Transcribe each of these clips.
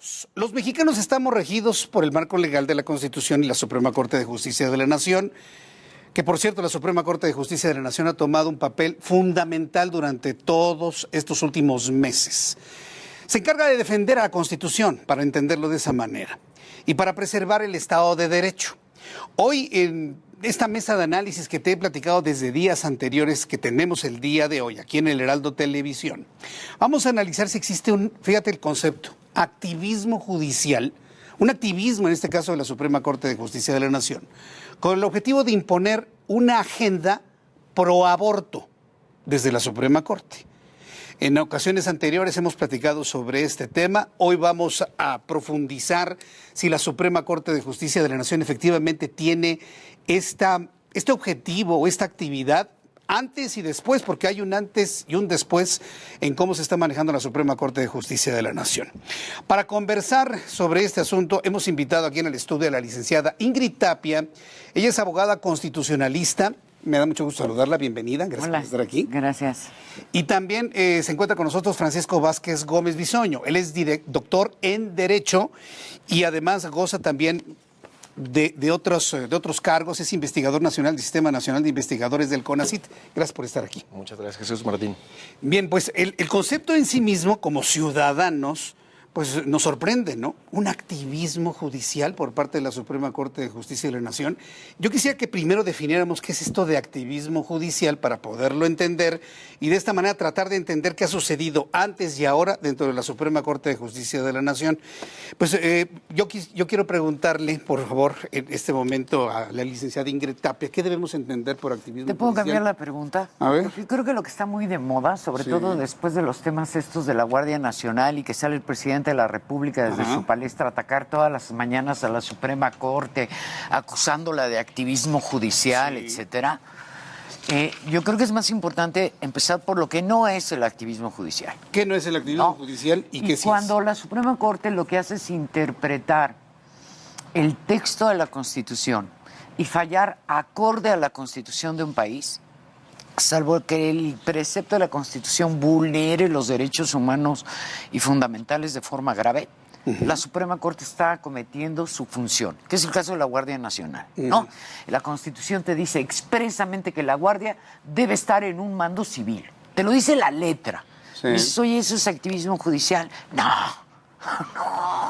todos. Los mexicanos estamos regidos por el marco legal de la Constitución y la Suprema Corte de Justicia de la Nación, que por cierto la Suprema Corte de Justicia de la Nación ha tomado un papel fundamental durante todos estos últimos meses. Se encarga de defender a la Constitución, para entenderlo de esa manera, y para preservar el Estado de Derecho. Hoy, en esta mesa de análisis que te he platicado desde días anteriores, que tenemos el día de hoy aquí en el Heraldo Televisión, vamos a analizar si existe fíjate el concepto, activismo judicial, un activismo en este caso de la Suprema Corte de Justicia de la Nación, con el objetivo de imponer una agenda pro aborto desde la Suprema Corte. En ocasiones anteriores hemos platicado sobre este tema. Hoy vamos a profundizar si la Suprema Corte de Justicia de la Nación efectivamente tiene este objetivo o esta actividad antes y después, porque hay un antes y un después en cómo se está manejando la Suprema Corte de Justicia de la Nación. Para conversar sobre este asunto, hemos invitado aquí en el estudio a la licenciada Ingrid Tapia. Ella es abogada constitucionalista. Me da mucho gusto saludarla, bienvenida, gracias por estar aquí. Gracias. Y también se encuentra con nosotros Francisco Vázquez Gómez Bisoño. Él es doctor en Derecho y además goza también de otros cargos. Es investigador nacional del Sistema Nacional de Investigadores del CONACYT. Gracias por estar aquí. Muchas gracias, Jesús Martín. Bien, pues el concepto en sí mismo, como ciudadanos, pues nos sorprende, ¿no? Un activismo judicial por parte de la Suprema Corte de Justicia de la Nación. Yo quisiera que primero definiéramos qué es esto de activismo judicial para poderlo entender y de esta manera tratar de entender qué ha sucedido antes y ahora dentro de la Suprema Corte de Justicia de la Nación. Pues yo quiero preguntarle, por favor, en este momento a la licenciada Ingrid Tapia, ¿qué debemos entender por activismo judicial? ¿Te puedo cambiar la pregunta? A ver. Porque creo que lo que está muy de moda, sobre todo después de los temas estos de la Guardia Nacional y que sale el presidente de la República desde su palestra a atacar todas las mañanas a la Suprema Corte, acusándola de activismo judicial, etcétera. Yo creo que es más importante empezar por lo que no es el activismo judicial. ¿Qué no es el activismo judicial y qué sí es? Cuando la Suprema Corte lo que hace es interpretar el texto de la Constitución y fallar acorde a la Constitución de un país, salvo que el precepto de la Constitución vulnere los derechos humanos y fundamentales de forma grave, la Suprema Corte está cometiendo su función, que es el caso de la Guardia Nacional, ¿no? La Constitución te dice expresamente que la Guardia debe estar en un mando civil. Te lo dice la letra. Sí. Y dices, oye, ¿eso es activismo judicial? No.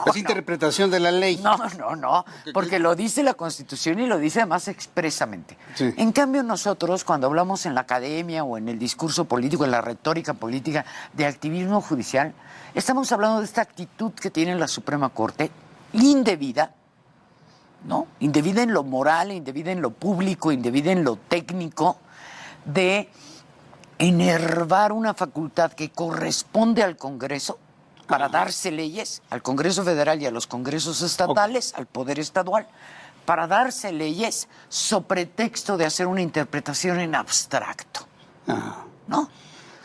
Es interpretación de la ley. No, porque lo dice la Constitución y lo dice además expresamente. Sí. En cambio nosotros, cuando hablamos en la academia o en el discurso político, en la retórica política de activismo judicial, estamos hablando de esta actitud que tiene la Suprema Corte, indebida, ¿no? Indebida en lo moral, indebida en lo público, indebida en lo técnico, de enervar una facultad que corresponde al Congreso, para darse leyes al Congreso Federal y a los Congresos estatales, al Poder Estatal, para darse leyes sobre pretexto de hacer una interpretación en abstracto. ¿No?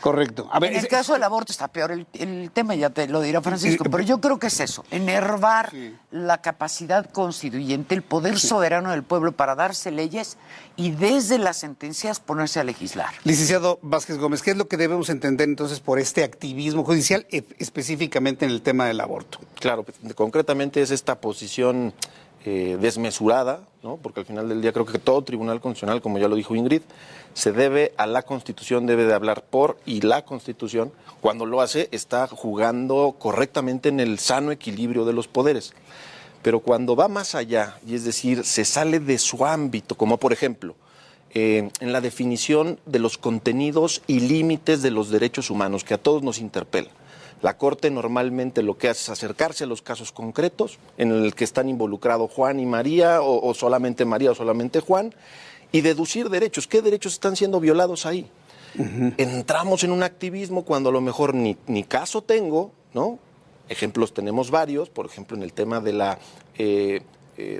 Correcto. A ver, en el caso del aborto está peor el tema, ya te lo dirá Francisco, pero yo creo que es eso, enervar la capacidad constituyente, el poder soberano del pueblo para darse leyes y desde las sentencias ponerse a legislar. Licenciado Vázquez Gómez, ¿qué es lo que debemos entender entonces por este activismo judicial, específicamente en el tema del aborto? Claro, concretamente es esta posición desmesurada, ¿no? Porque al final del día creo que todo tribunal constitucional, como ya lo dijo Ingrid, se debe a la Constitución, debe de hablar por y la Constitución. Cuando lo hace, está jugando correctamente en el sano equilibrio de los poderes. Pero cuando va más allá, y es decir, se sale de su ámbito, como por ejemplo, en la definición de los contenidos y límites de los derechos humanos, que a todos nos interpela. La Corte normalmente lo que hace es acercarse a los casos concretos en el que están involucrados Juan y María, o solamente María o solamente Juan, y deducir derechos. ¿Qué derechos están siendo violados ahí? Entramos en un activismo cuando a lo mejor ni caso tengo, ¿no? Ejemplos tenemos varios, por ejemplo en el tema de la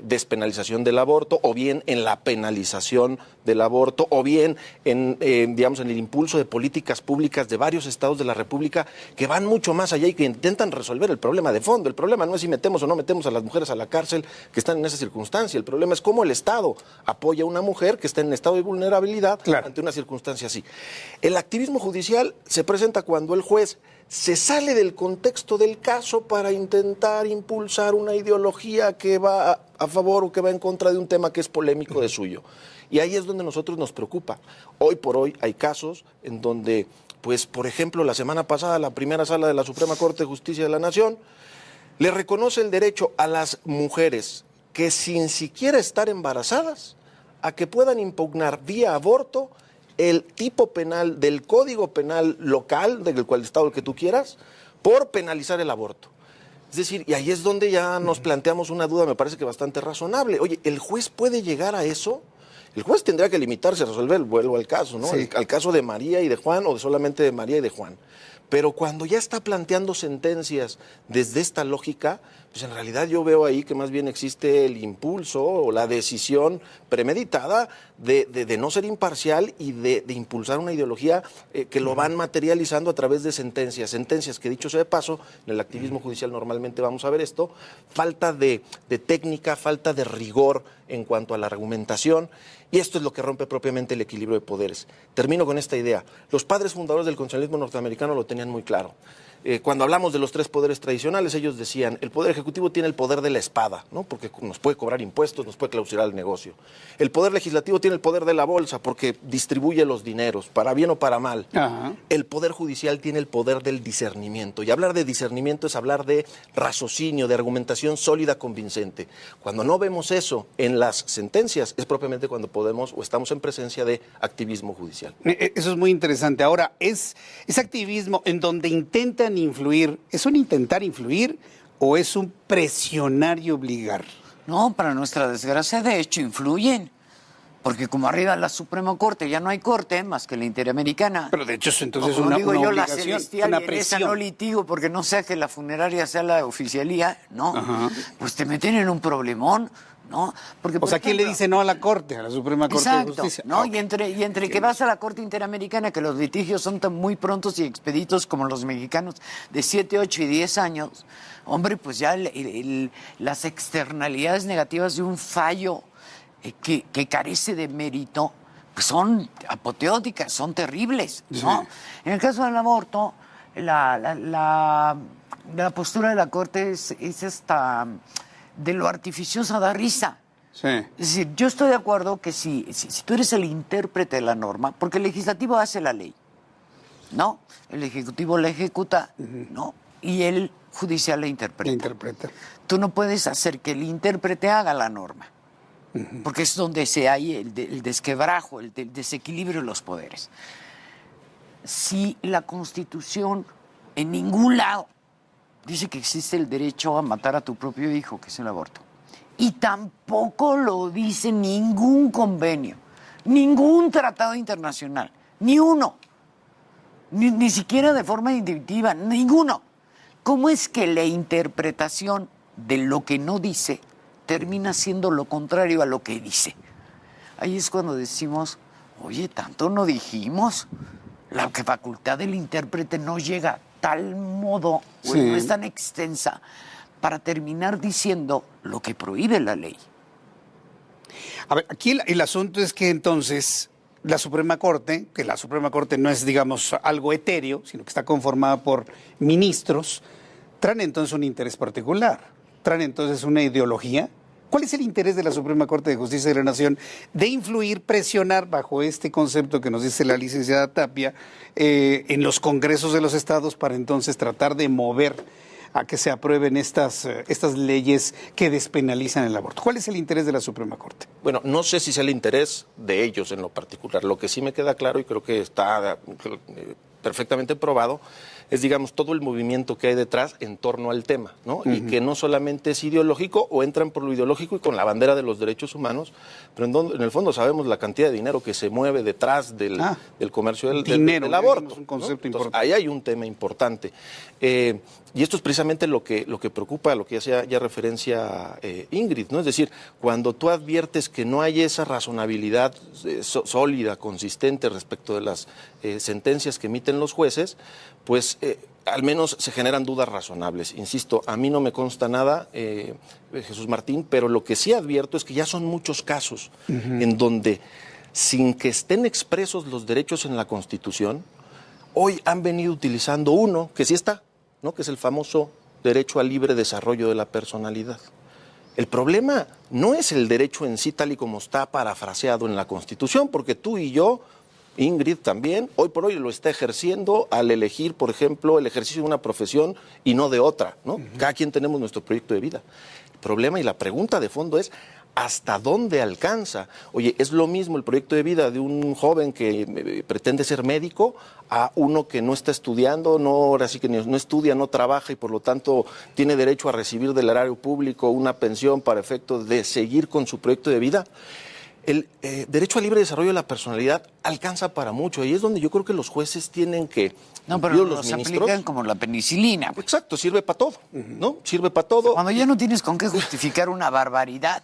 despenalización del aborto, o bien en la penalización del aborto, o bien digamos, en el impulso de políticas públicas de varios estados de la República que van mucho más allá y que intentan resolver el problema de fondo. El problema no es si metemos o no metemos a las mujeres a la cárcel que están en esa circunstancia. El problema es cómo el Estado apoya a una mujer que está en estado de vulnerabilidad ante una circunstancia así. El activismo judicial se presenta cuando el juez se sale del contexto del caso para intentar impulsar una ideología que va a favor o que va en contra de un tema que es polémico de suyo. Y ahí es donde a nosotros nos preocupa. Hoy por hoy hay casos en donde, pues, por ejemplo, la semana pasada la primera sala de la Suprema Corte de Justicia de la Nación le reconoce el derecho a las mujeres que sin siquiera estar embarazadas a que puedan impugnar vía aborto el tipo penal del Código Penal local, del cual estado el que tú quieras, por penalizar el aborto. Es decir, y ahí es donde ya nos planteamos una duda, me parece que bastante razonable. Oye, ¿el juez puede llegar a eso? El juez tendría que limitarse a resolver, vuelvo al caso, ¿no? Sí. Al caso de María y de Juan, o de solamente de María y de Juan. Pero cuando ya está planteando sentencias desde esta lógica, pues en realidad yo veo ahí que más bien existe el impulso o la decisión premeditada de no ser imparcial y de impulsar una ideología que lo van materializando a través de sentencias. Sentencias que, dicho sea de paso, en el activismo judicial normalmente vamos a ver esto, falta de técnica, falta de rigor en cuanto a la argumentación, y esto es lo que rompe propiamente el equilibrio de poderes. Termino con esta idea. Los padres fundadores del constitucionalismo norteamericano lo tenían muy claro. Cuando hablamos de los tres poderes tradicionales, ellos decían, el poder ejecutivo tiene el poder de la espada, ¿no? Porque nos puede cobrar impuestos, nos puede clausurar el negocio. El poder legislativo tiene el poder de la bolsa, porque distribuye los dineros, para bien o para mal. Ajá. El poder judicial tiene el poder del discernimiento, y hablar de discernimiento es hablar de raciocinio, de argumentación sólida, convincente. Cuando no vemos eso en las sentencias, es propiamente cuando podemos o estamos en presencia de activismo judicial. Eso es muy interesante. Ahora, ese activismo en donde intentan influir, ¿es un intentar influir o es un presionar y obligar? No, para nuestra desgracia, de hecho, influyen. Porque como arriba de la Suprema Corte ya no hay corte más que la Interamericana. Pero de hecho, entonces es como una digo yo, la obligación, celestial, una y en esa presión. no litigo porque no sea que la funeraria sea la oficialía, ¿no? Ajá. Pues te meten en un problemón, ¿no? Porque, O por sea, ¿quién le ejemplo, dice no a la Corte, a la Suprema Corte exacto, de Justicia? ¿no? Ah, Y entre que vas a la Corte Interamericana, que los litigios son tan muy prontos y expeditos como los mexicanos, de 7, 8 y 10 años, hombre, pues ya las externalidades negativas de un fallo que carece de mérito, pues son apoteóticas, son terribles, ¿no? Sí. En el caso del aborto, la postura de la Corte es hasta de lo artificiosa, da risa. sí. Es decir, yo estoy de acuerdo que si tú eres el intérprete de la norma, porque el legislativo hace la ley, ¿no? El ejecutivo la ejecuta, ¿no? Y el judicial la interpreta. La interpreta. Tú no puedes hacer que el intérprete haga la norma, porque es donde hay el desquebrajo, el desequilibrio de los poderes. Si la Constitución en ningún lado dice que existe el derecho a matar a tu propio hijo, que es el aborto, y tampoco lo dice ningún convenio, ningún tratado internacional, ni uno, ni siquiera de forma individual, ninguno. ¿Cómo es que la interpretación de lo que no dice termina siendo lo contrario a lo que dice? Ahí es cuando decimos, oye, tanto no dijimos. La facultad del intérprete no llega a tal modo, o no es tan extensa, para terminar diciendo lo que prohíbe la ley. A ver, aquí el asunto es que entonces la Suprema Corte, que la Suprema Corte no es, digamos, algo etéreo, sino que está conformada por ministros, traen entonces un interés particular, traen entonces una ideología. ¿Cuál es el interés de la Suprema Corte de Justicia de la Nación de influir, presionar bajo este concepto que nos dice la licenciada Tapia en los congresos de los estados para entonces tratar de mover a que se aprueben estas leyes que despenalizan el aborto? ¿Cuál es el interés de la Suprema Corte? Bueno, no sé si sea el interés de ellos en lo particular. Lo que sí me queda claro, y creo que está perfectamente probado, es, digamos, todo el movimiento que hay detrás en torno al tema, ¿no? Y que no solamente es ideológico o entran por lo ideológico y con la bandera de los derechos humanos, pero en el fondo sabemos la cantidad de dinero que se mueve detrás del comercio del aborto. Es un concepto Entonces, importante. ahí hay un tema importante. Y esto es precisamente lo que preocupa, lo que hacía ya referencia Ingrid, ¿no? Es decir, cuando tú adviertes que no hay esa razonabilidad sólida, consistente respecto de las sentencias que emiten los jueces, pues al menos se generan dudas razonables. Insisto, a mí no me consta nada, Jesús Martín, pero lo que sí advierto es que ya son muchos casos en donde, sin que estén expresos los derechos en la Constitución, hoy han venido utilizando uno que sí está, ¿no? Que es el famoso derecho al libre desarrollo de la personalidad. El problema no es el derecho en sí tal y como está parafraseado en la Constitución, porque tú y yo, Ingrid también, hoy por hoy lo está ejerciendo al elegir, por ejemplo, el ejercicio de una profesión y no de otra, ¿no? Cada quien tenemos nuestro proyecto de vida. El problema y la pregunta de fondo es, ¿hasta dónde alcanza? Oye, es lo mismo el proyecto de vida de un joven que pretende ser médico a uno que no está estudiando, ahora sí que no estudia, no trabaja y por lo tanto tiene derecho a recibir del erario público una pensión para efecto de seguir con su proyecto de vida. El derecho al libre desarrollo de la personalidad alcanza para mucho y es donde yo creo que los jueces tienen que... No, pero los aplican como la penicilina. Pues. Exacto, sirve para todo, ¿no? Sirve para todo. Cuando ya no tienes con qué justificar una barbaridad,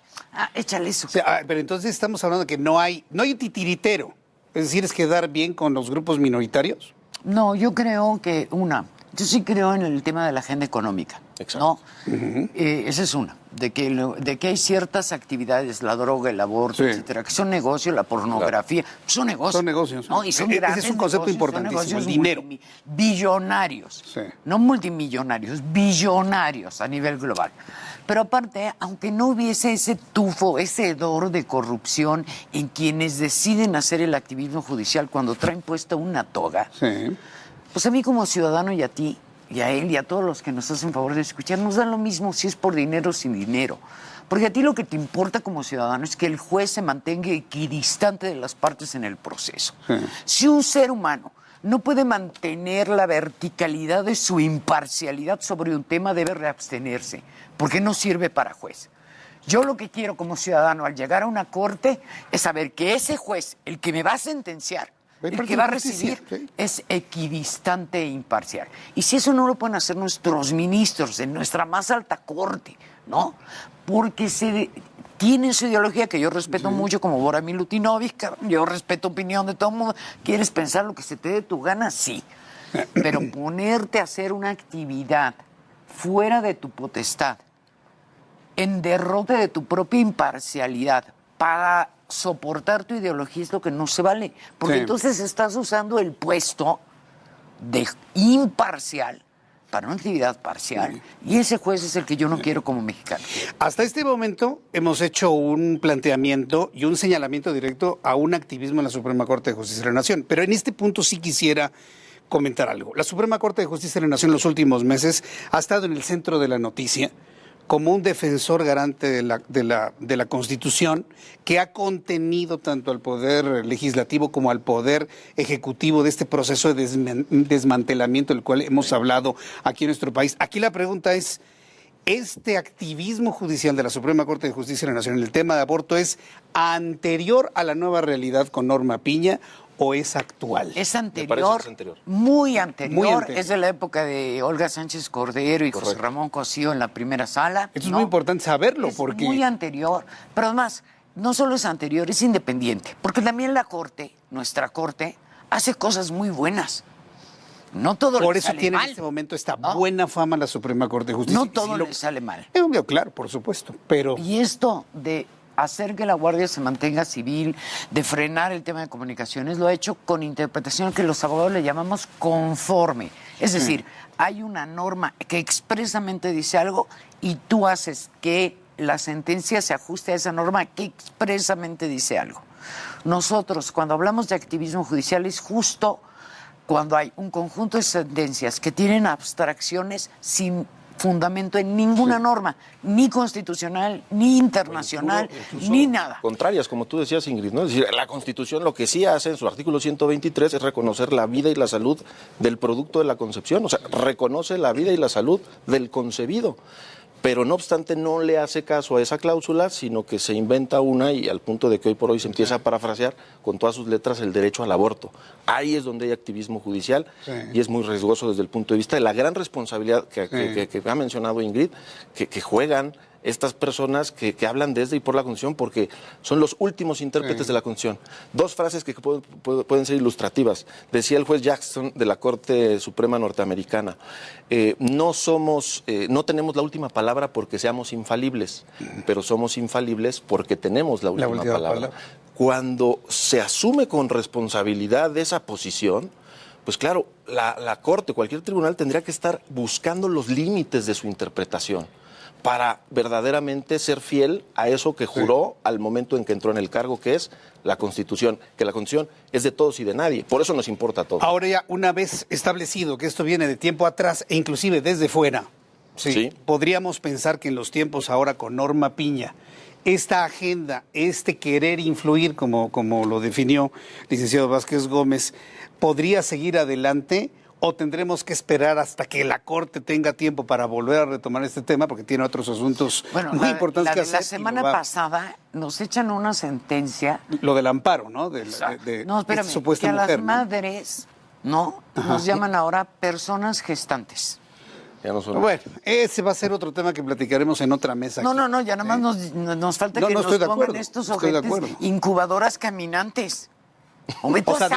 échale eso. O sea, pero entonces estamos hablando de que no hay un titiritero. Es decir, es quedar bien con los grupos minoritarios. No, yo creo que yo sí creo en el tema de la agenda económica. Exacto. ¿No? Esa es una, de que hay ciertas actividades, la droga, el aborto, etcétera, que son negocios, la pornografía, son negocios. Son negocios. ¿no? Y son grandes ese es un concepto importantísimo, el dinero. Billonarios, no multimillonarios, billonarios a nivel global. Pero aparte, aunque no hubiese ese tufo, ese hedor de corrupción en quienes deciden hacer el activismo judicial cuando traen puesta una toga, pues a mí como ciudadano y a ti, y a él y a todos los que nos hacen favor de escuchar, nos da lo mismo si es por dinero o sin dinero. Porque a ti lo que te importa como ciudadano es que el juez se mantenga equidistante de las partes en el proceso. Si un ser humano no puede mantener la verticalidad de su imparcialidad sobre un tema, debe abstenerse, porque no sirve para juez. Yo lo que quiero como ciudadano al llegar a una corte es saber que ese juez, el que me va a sentenciar, el que va a recibir, es equidistante e imparcial. Y si eso no lo pueden hacer nuestros ministros en nuestra más alta corte, ¿no? Porque tienen su ideología, que yo respeto mucho, como Bora Milutinovic, yo respeto opinión de todo el mundo. ¿Quieres pensar lo que se te dé tu gana? Sí. Pero ponerte a hacer una actividad fuera de tu potestad, en derrote de tu propia imparcialidad, para soportar tu ideología, es lo que no se vale. Porque entonces estás usando el puesto de imparcial para una actividad parcial. Y ese juez es el que yo no quiero como mexicano. Hasta este momento hemos hecho un planteamiento y un señalamiento directo a un activismo en la Suprema Corte de Justicia de la Nación. Pero en este punto sí quisiera comentar algo. La Suprema Corte de Justicia de la Nación en los últimos meses ha estado en el centro de la noticia como un defensor garante de la Constitución, que ha contenido tanto al Poder Legislativo como al Poder Ejecutivo de este proceso de desmantelamiento del cual hemos hablado aquí en nuestro país. Aquí la pregunta es, ¿este activismo judicial de la Suprema Corte de Justicia de la Nación en el tema de aborto es anterior a la nueva realidad con Norma Piña o es actual? Es anterior, muy anterior. Es de la época de Olga Sánchez Cordero y José Ramón Cosío en la primera sala. Esto es muy importante saberlo, porque... Es muy anterior, pero además, no solo es anterior, es independiente, porque también la Corte, nuestra Corte, hace cosas muy buenas. No todo Por le eso sale tiene mal, en este momento esta buena fama la Suprema Corte de Justicia. No todo le sale mal. Claro, por supuesto, pero... Y esto de hacer que la Guardia se mantenga civil, de frenar el tema de comunicaciones, lo ha hecho con interpretación que los abogados le llamamos conforme. Es decir, hay una norma que expresamente dice algo y tú haces que la sentencia se ajuste a esa norma que expresamente dice algo. Nosotros, cuando hablamos de activismo judicial, es justo cuando hay un conjunto de sentencias que tienen abstracciones sin fundamento en ninguna norma, ni constitucional, ni internacional, ni nada. Contrarias, como tú decías, Ingrid, ¿no? Es decir, la Constitución lo que sí hace en su artículo 123 es reconocer la vida y la salud del producto de la concepción, o sea, reconoce la vida y la salud del concebido. Pero no obstante no le hace caso a esa cláusula, sino que se inventa una y al punto de que hoy por hoy se empieza a parafrasear con todas sus letras el derecho al aborto. Ahí es donde hay activismo judicial y es muy riesgoso desde el punto de vista de la gran responsabilidad que ha mencionado Ingrid, que juegan estas personas que hablan desde y por la Constitución, porque son los últimos intérpretes de la Constitución. Dos frases que pueden ser ilustrativas. Decía el juez Jackson de la Corte Suprema Norteamericana, no tenemos la última palabra porque seamos infalibles, pero somos infalibles porque tenemos la última palabra. Cuando se asume con responsabilidad esa posición, pues claro, la Corte, cualquier tribunal tendría que estar buscando los límites de su interpretación para verdaderamente ser fiel a eso que juró al momento en que entró en el cargo, que es la Constitución, que la Constitución es de todos y de nadie, por eso nos importa a todos. Ahora ya, una vez establecido que esto viene de tiempo atrás e inclusive desde fuera, sí, podríamos pensar que en los tiempos ahora con Norma Piña, esta agenda, este querer influir, como lo definió el licenciado Vázquez Gómez, ¿podría seguir adelante? ¿O tendremos que esperar hasta que la Corte tenga tiempo para volver a retomar este tema? Porque tiene otros asuntos muy importantes que hacer. La semana pasada nos echan una sentencia. Lo del amparo, ¿no? No, espérame, supuesta que a mujer, las madres, ¿no? Nos llaman ahora personas gestantes. Bueno, ese va a ser otro tema que platicaremos en otra mesa. No, ya nada más nos falta que nos pongan estos ojetes incubadoras caminantes. O sea,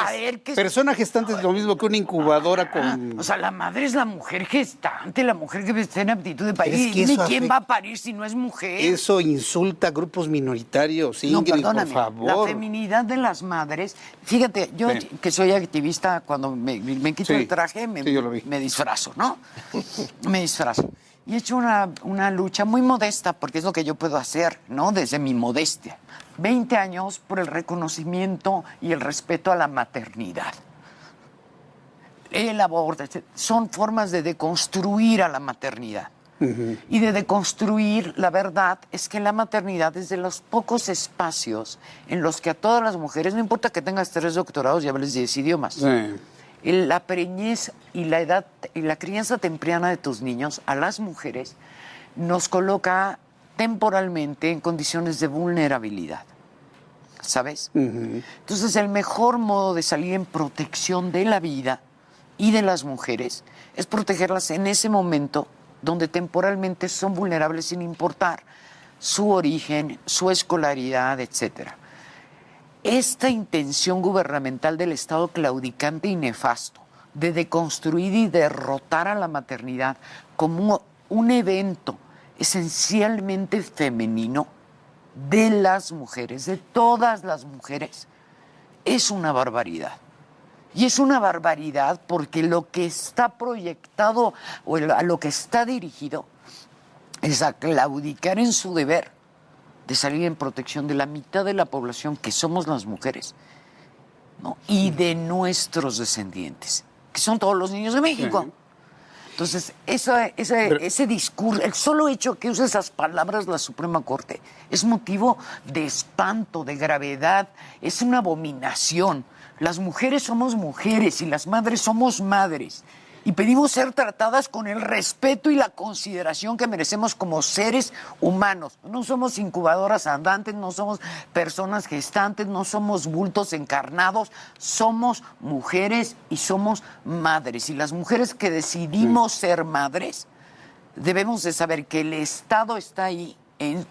persona gestante es lo mismo que una incubadora con... O sea, la madre es la mujer gestante, la mujer que está en aptitud de parir. Dime quién va a parir si no es mujer. Eso insulta a grupos minoritarios, Ingrid, por favor. La feminidad de las madres... Fíjate, yo que soy activista, cuando me quito el traje, me disfrazo, ¿no? Me disfrazo. Y he hecho una lucha muy modesta, porque es lo que yo puedo hacer, ¿no? Desde mi modestia. 20 años por el reconocimiento y el respeto a la maternidad. El aborto, son formas de deconstruir a la maternidad. Y de deconstruir, la verdad es que la maternidad es de los pocos espacios en los que a todas las mujeres, no importa que tengas 3 doctorados y hables 10 idiomas, la preñez y la edad y la crianza temprana de tus niños, a las mujeres, nos coloca temporalmente en condiciones de vulnerabilidad, ¿sabes? Entonces, el mejor modo de salir en protección de la vida y de las mujeres es protegerlas en ese momento donde temporalmente son vulnerables sin importar su origen, su escolaridad, etcétera. Esta intención gubernamental del Estado claudicante y nefasto de deconstruir y derrotar a la maternidad como un evento esencialmente femenino de las mujeres, de todas las mujeres, es una barbaridad. Y es una barbaridad porque lo que está proyectado o a lo que está dirigido es a claudicar en su deber de salir en protección de la mitad de la población que somos las mujeres, ¿no? Y de nuestros descendientes, que son todos los niños de México. Entonces, ese discurso, el solo hecho que use esas palabras la Suprema Corte es motivo de espanto, de gravedad, es una abominación. Las mujeres somos mujeres y las madres somos madres. Y pedimos ser tratadas con el respeto y la consideración que merecemos como seres humanos. No somos incubadoras andantes, no somos personas gestantes, no somos bultos encarnados, somos mujeres y somos madres. Y las mujeres que decidimos ser madres, debemos de saber que el Estado está ahí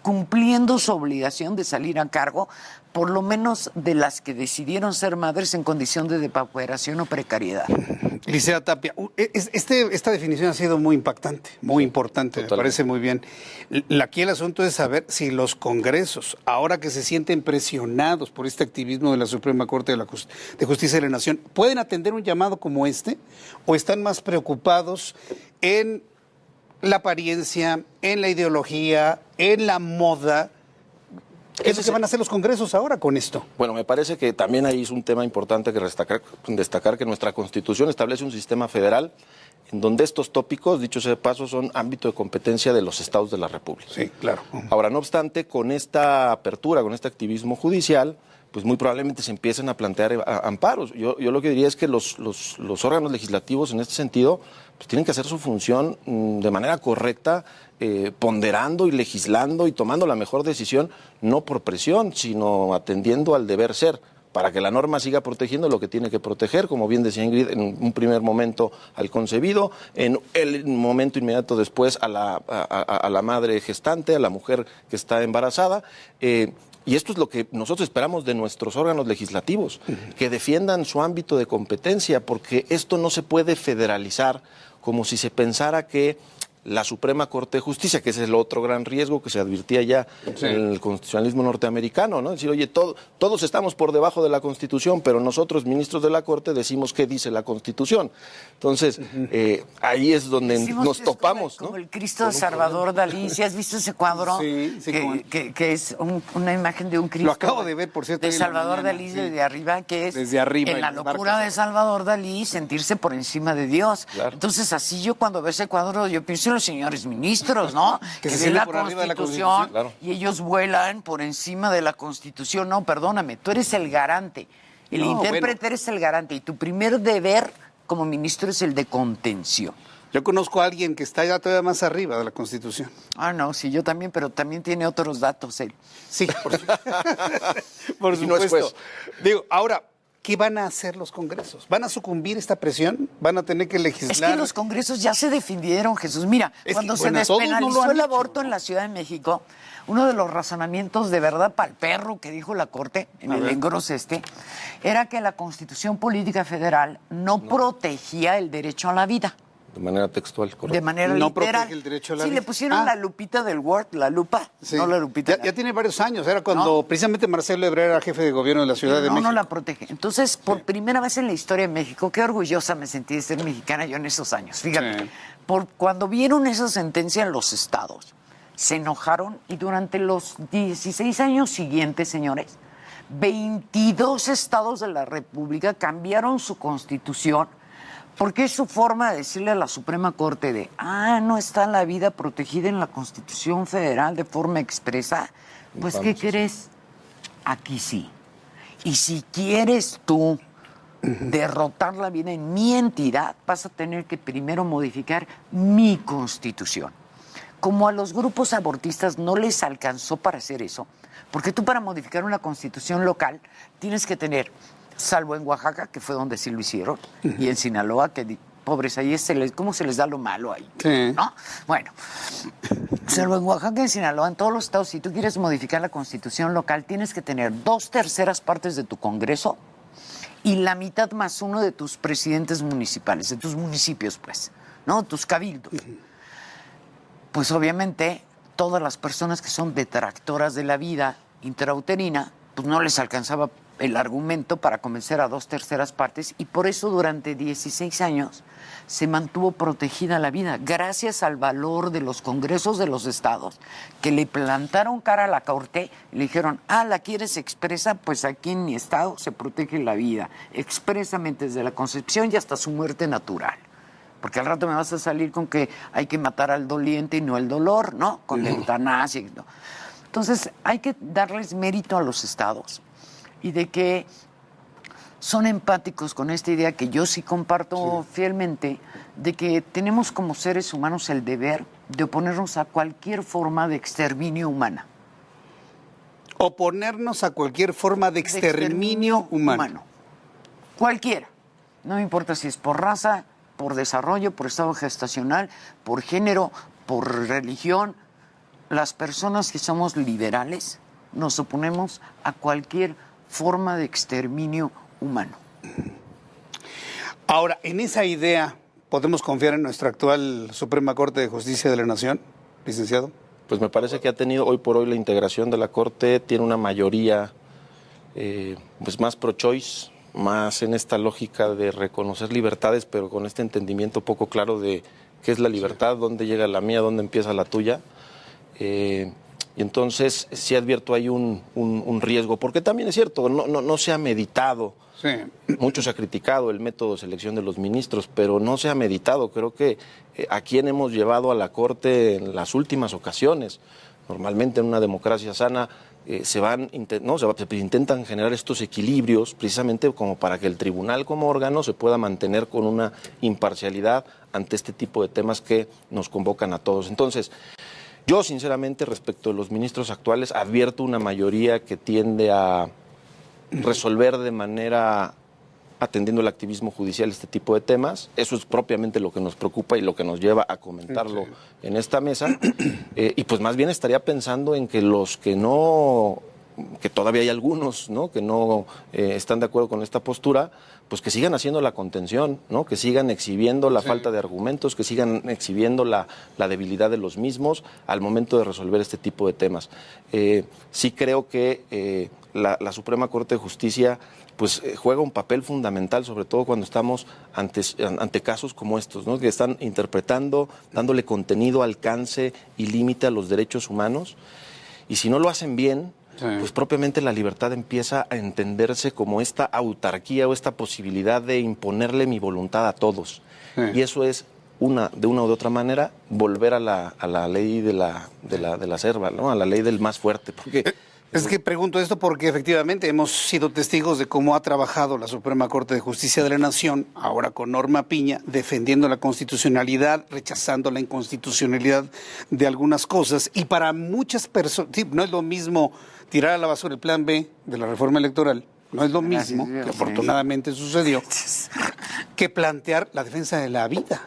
cumpliendo su obligación de salir a cargo, por lo menos de las que decidieron ser madres en condición de depauperación o precariedad. Licenciada Tapia, esta definición ha sido muy impactante, muy importante, me parece muy bien. Aquí el asunto es saber si los congresos, ahora que se sienten presionados por este activismo de la Suprema Corte de Justicia de la Nación, ¿pueden atender un llamado como este o están más preocupados en la apariencia, en la ideología, en la moda? ¿Qué es lo que van a hacer los congresos ahora con esto? Bueno, me parece que también ahí es un tema importante que destacar que nuestra Constitución establece un sistema federal en donde estos tópicos, dicho sea de paso, son ámbito de competencia de los estados de la República. Sí, claro. Ahora, no obstante, con esta apertura, con este activismo judicial, pues muy probablemente se empiecen a plantear amparos. Yo lo que diría es que los órganos legislativos en este sentido pues tienen que hacer su función de manera correcta, ponderando y legislando y tomando la mejor decisión, no por presión, sino atendiendo al deber ser, para que la norma siga protegiendo lo que tiene que proteger, como bien decía Ingrid, en un primer momento al concebido, en el momento inmediato después a la madre gestante, a la mujer que está embarazada. Y esto es lo que nosotros esperamos de nuestros órganos legislativos, que defiendan su ámbito de competencia, porque esto no se puede federalizar como si se pensara que la Suprema Corte de Justicia, que ese es el otro gran riesgo que se advirtía ya en el constitucionalismo norteamericano, ¿no? Es decir, oye, todos estamos por debajo de la Constitución, pero nosotros, ministros de la Corte, decimos qué dice la Constitución. Entonces, ahí es donde nos topamos, como ¿no? el Cristo de Salvador Dalí. ¿Sí has visto ese cuadro? Sí, que es una imagen de un Cristo. Lo acabo de ver, por cierto. De Salvador Dalí, sí. desde arriba, que es desde arriba, en la locura de Salvador Dalí, sentirse por encima de Dios. Claro. Entonces, así yo cuando veo ese cuadro, yo pienso en los señores ministros, ¿no? Que se ven la sienten por arriba de la Constitución, Constitución. Claro. y ellos vuelan por encima de la Constitución. No, perdóname, tú eres el garante. El No, intérprete eres el garante, y tu primer deber como ministro es el de contención. Yo conozco a alguien que está ya todavía más arriba de la Constitución. Ah, no, sí, yo también, pero también tiene otros datos él. Sí, por Y no es supuesto. juez. Digo, ahora, ¿qué van a hacer los congresos? ¿Van a sucumbir a esta presión? ¿Van a tener que legislar? Es que los congresos ya se defendieron, Jesús. Mira, Es cuando que, se bueno, todos no lo despenalizó han el hecho, aborto ¿no? en la Ciudad de México, uno de los razonamientos de verdad para el perro que dijo la Corte en el engrose era que la Constitución Política Federal no protegía el derecho a la vida. De manera textual, correcto. De manera No literal. protege el derecho a la Sí, vida. le pusieron la lupita del Word, la lupa, Sí. no la lupita. Ya tiene varios años. Era cuando precisamente Marcelo Ebrard era jefe de gobierno de la Ciudad de México. No la protege. Entonces, por primera vez en la historia de México, qué orgullosa me sentí de ser mexicana yo en esos años. Fíjate, Sí. cuando vieron esa sentencia en los estados, se enojaron y durante los 16 años siguientes, señores, 22 estados de la República cambiaron su constitución porque es su forma de decirle a la Suprema Corte de, no está la vida protegida en la Constitución Federal de forma expresa. Pues, ¿qué crees? Aquí sí. Y si quieres tú derrotar la vida en mi entidad, vas a tener que primero modificar mi Constitución. Como a los grupos abortistas no les alcanzó para hacer eso, porque tú para modificar una Constitución local tienes que tener, salvo en Oaxaca, que fue donde sí lo hicieron, y en Sinaloa, que pobres, ahí ¿cómo se les da lo malo ahí? Sí. ¿No? Bueno, salvo en Oaxaca y en Sinaloa, en todos los estados, si tú quieres modificar la Constitución local, tienes que tener 2/3 partes de tu Congreso y la mitad más uno de tus presidentes municipales, de tus municipios, pues, ¿no? Tus cabildos. Pues obviamente todas las personas que son detractoras de la vida intrauterina, pues no les alcanzaba el argumento para convencer a 2/3 partes, y por eso durante 16 años se mantuvo protegida la vida, gracias al valor de los congresos de los estados, que le plantaron cara a la Corte y le dijeron, ¿la quieres expresa? Pues aquí en mi estado se protege la vida, expresamente desde la concepción y hasta su muerte natural. Porque al rato me vas a salir con que hay que matar al doliente y no el dolor, ¿no? Con la eutanasia. ¿No? Entonces, hay que darles mérito a los estados y de que son empáticos con esta idea que yo sí comparto fielmente, de que tenemos como seres humanos el deber de oponernos a cualquier forma de exterminio humana. Oponernos a cualquier forma de exterminio humano. Cualquiera. No me importa si es por raza, por desarrollo, por estado gestacional, por género, por religión. Las personas que somos liberales nos oponemos a cualquier forma de exterminio humano. Ahora, en esa idea, ¿podemos confiar en nuestra actual Suprema Corte de Justicia de la Nación, licenciado? Pues me parece que ha tenido hoy por hoy la integración de la Corte, tiene una mayoría pues más pro-choice, más en esta lógica de reconocer libertades, pero con este entendimiento poco claro de qué es la libertad, dónde llega la mía, dónde empieza la tuya. Y entonces sí advierto ahí un riesgo, porque también es cierto, no se ha meditado Sí. Mucho se ha criticado el método de selección de los ministros, pero no se ha meditado. Creo que a quién hemos llevado a la Corte en las últimas ocasiones. Normalmente en una democracia sana se intentan generar estos equilibrios precisamente como para que el tribunal como órgano se pueda mantener con una imparcialidad ante este tipo de temas que nos convocan a todos. Entonces, yo sinceramente respecto a los ministros actuales advierto una mayoría que tiende a resolver de manera atendiendo el activismo judicial este tipo de temas. Eso es propiamente lo que nos preocupa y lo que nos lleva a comentarlo en esta mesa. Y pues más bien estaría pensando en que los que no, que todavía hay algunos, ¿no?, que no están de acuerdo con esta postura, pues que sigan haciendo la contención, ¿no?, que sigan exhibiendo la falta de argumentos, que sigan exhibiendo la debilidad de los mismos al momento de resolver este tipo de temas. Sí creo que la Suprema Corte de Justicia pues juega un papel fundamental, sobre todo cuando estamos ante casos como estos, ¿no?, que están interpretando, dándole contenido, alcance y límite a los derechos humanos. Y si no lo hacen bien, pues propiamente la libertad empieza a entenderse como esta autarquía o esta posibilidad de imponerle mi voluntad a todos. Y eso es de una u otra manera volver a la ley de la selva, ¿no?, a la ley del más fuerte, porque es que pregunto esto porque efectivamente hemos sido testigos de cómo ha trabajado la Suprema Corte de Justicia de la Nación, ahora con Norma Piña, defendiendo la constitucionalidad, rechazando la inconstitucionalidad de algunas cosas. Y para muchas personas, no es lo mismo tirar a la basura el plan B de la reforma electoral, no es lo mismo, que afortunadamente sucedió, que plantear la defensa de la vida.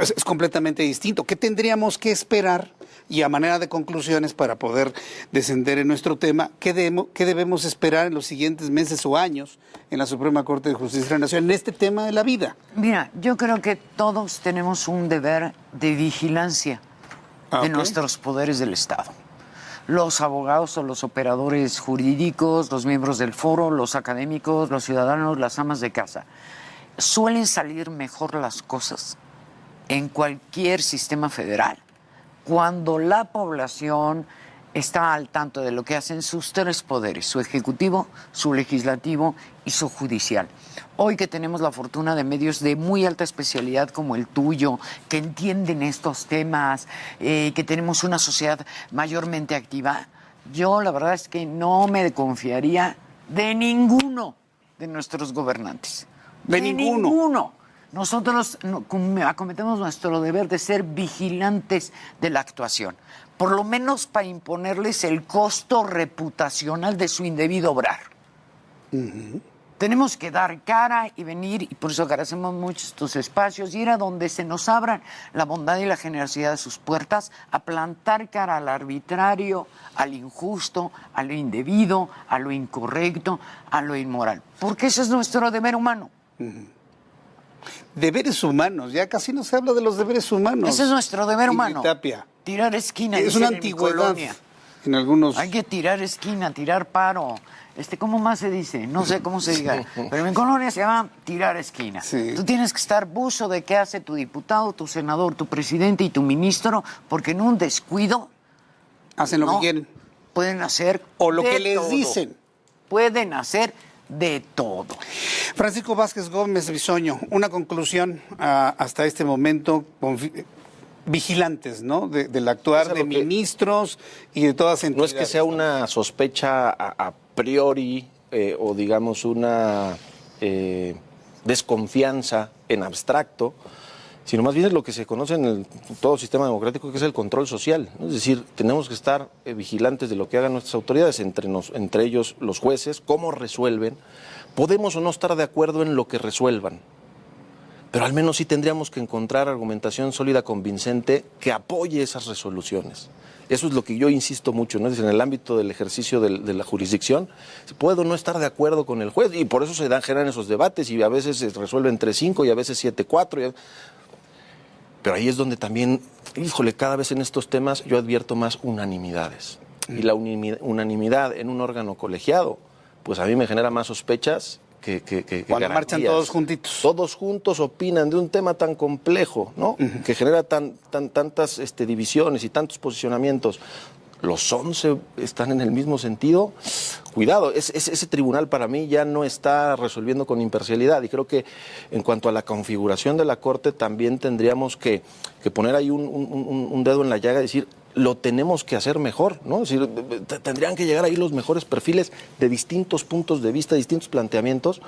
Es completamente distinto. ¿Qué tendríamos que esperar? Y a manera de conclusiones, para poder descender en nuestro tema, ¿qué debemos esperar en los siguientes meses o años en la Suprema Corte de Justicia de la Nación en este tema de la vida? Mira, yo creo que todos tenemos un deber de vigilancia de nuestros poderes del Estado. Los abogados o los operadores jurídicos, los miembros del foro, los académicos, los ciudadanos, las amas de casa. Suelen salir mejor las cosas en cualquier sistema federal cuando la población está al tanto de lo que hacen sus tres poderes, su ejecutivo, su legislativo y su judicial. Hoy que tenemos la fortuna de medios de muy alta especialidad como el tuyo, que entienden estos temas, que tenemos una sociedad mayormente activa, yo la verdad es que no me confiaría de ninguno de nuestros gobernantes. ¿De ninguno? Nosotros acometemos nuestro deber de ser vigilantes de la actuación, por lo menos para imponerles el costo reputacional de su indebido obrar. Tenemos que dar cara y venir, y por eso agradecemos mucho estos espacios, ir a donde se nos abran la bondad y la generosidad de sus puertas, a plantar cara al arbitrario, al injusto, a lo indebido, a lo incorrecto, a lo inmoral, porque ese es nuestro deber humano. Deberes humanos, ya casi no se habla de los deberes humanos. Ese es nuestro deber humano. Tapia. Tirar esquina. Es una antigüedad en algunos. Hay que tirar esquina, tirar paro. ¿Cómo más se dice? No sé cómo se diga. Pero en mi colonia se llama tirar esquina. Sí. Tú tienes que estar buzo de qué hace tu diputado, tu senador, tu presidente y tu ministro, porque en un descuido hacen lo que quieren. Pueden hacer o lo que les todo. Dicen. Pueden hacer de todo. Francisco Vázquez Gómez Bisoño, una conclusión hasta este momento, vigilantes, ¿no?, del actuar de ministros y de todas entidades. No es que sea una sospecha a priori o digamos una desconfianza en abstracto, sino más bien es lo que se conoce en todo sistema democrático, que es el control social, ¿no? Es decir, tenemos que estar vigilantes de lo que hagan nuestras autoridades, entre ellos los jueces, cómo resuelven. Podemos o no estar de acuerdo en lo que resuelvan, pero al menos sí tendríamos que encontrar argumentación sólida, convincente, que apoye esas resoluciones. Eso es lo que yo insisto mucho, ¿no? Es decir, en el ámbito del ejercicio de la jurisdicción, puedo no estar de acuerdo con el juez, y por eso generan esos debates, y a veces se resuelven 3-5, y a veces 7-4, pero ahí es donde también, cada vez en estos temas yo advierto más unanimidades. Y la unanimidad en un órgano colegiado, pues a mí me genera más sospechas que cuando marchan todos juntitos. Todos juntos opinan de un tema tan complejo, ¿no? Que genera tantas divisiones y tantos posicionamientos. los 11 están en el mismo sentido. Cuidado, ese tribunal para mí ya no está resolviendo con imparcialidad, y creo que en cuanto a la configuración de la Corte también tendríamos que poner ahí un dedo en la llaga y decir, lo tenemos que hacer mejor, ¿no? Es decir, tendrían que llegar ahí los mejores perfiles de distintos puntos de vista, distintos planteamientos,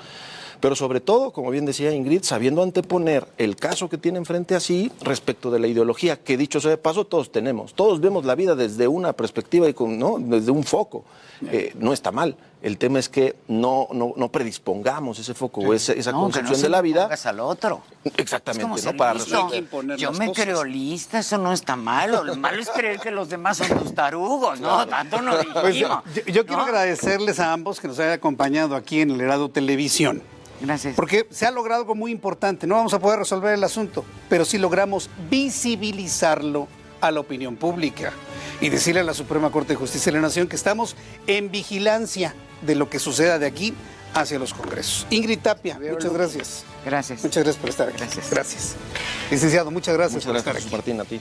pero sobre todo, como bien decía Ingrid, sabiendo anteponer el caso que tienen frente a sí respecto de la ideología, que dicho sea de paso, todos tenemos. Todos vemos la vida desde una perspectiva, ¿no? Desde un foco. No está mal. El tema es que no predispongamos ese foco o esa concepción de la vida. Al otro. Exactamente, Es ¿no? Para resolver. Yo me creo lista, eso no está malo. Lo malo es creer que los demás son tus tarugos, ¿no? Tanto no dijimos. Pues, yo quiero agradecerles a ambos que nos hayan acompañado aquí en el Heraldo Televisión. Gracias. Porque se ha logrado algo muy importante. No vamos a poder resolver el asunto, pero sí logramos visibilizarlo a la opinión pública y decirle a la Suprema Corte de Justicia de la Nación que estamos en vigilancia de lo que suceda de aquí hacia los congresos. Ingrid Tapia, muchas gracias. Gracias. Muchas gracias por estar aquí. Gracias. Gracias. Licenciado, muchas gracias por estar aquí. Martín, a ti.